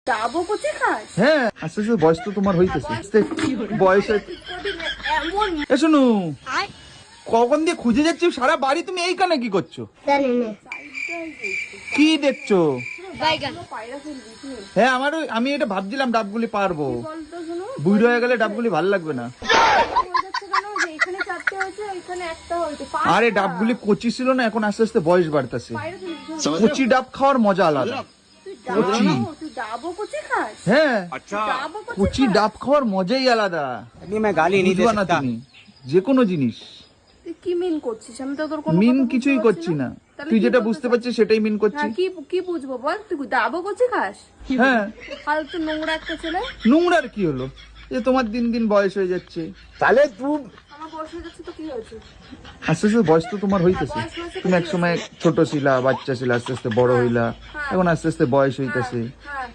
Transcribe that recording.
ডাবো কচি খাস? হ্যাঁ, আস্তে আস্তে বয়স তো তোমার হইতেছে, বয়স এমন শোনো, কখন দিয়ে খুঁজে যাচ্ছি সারা বাড়ি, তুমি এইখানে কি করছো? কি দেখছো? পায়রা ফেলবি তুই? হ্যাঁ, আমি এটা ভাবছিলাম ডাবগুলি পারবো, বলতো শোনো, বুড়ো হয়ে গেলে ডাবগুলি ভালো লাগবে না। হয়ে যাচ্ছে কেন যে এখানে 4টে হয়েছে এখানে একটা হয়েছে? আরে ডাবগুলি কচি ছিল না, এখন আস্তে আস্তে বয়স বাড়তেছে। পায়রা ফেলবি? কচি ডাব খাওয়ার মজা আলাদা। তুই ডাবো কচি খাস? হ্যাঁ, ডাবো কচি ডাব খাওয়ার মজাই আলাদা। বুঝবা না তুমি যে কোনো জিনিস। তুই কি মিন করছিস? আমি তো তোর কোনো মিন কথা বুঝতে কিছুই পারছি করছি না, তাহলে তুই কি যেটা বলতে বুঝতে পারছিস সেটাই মিন করছি। হ্যাঁ, কি বুঝবো বল? তুই ডাবো কচি খাস? হ্যাঁ, ফালতু নোংরা একটা ছেলে। নোংরার কি হলো? যে তোমার দিন দিন বয়স হয়ে যাচ্ছে, আমার বয়স হয়ে যাচ্ছে তো কি হয়েছে? আস্তে আস্তে বয়স তো তোমার হইতেছে। বয়স হয়েছে তো তুমি কি এক সময় ছোট ছিলা, বাচ্চা ছিলা, আস্তে আস্তে বড় হইলা, এখন আস্তে আস্তে বয়স হইতেছে। হ্যাঁ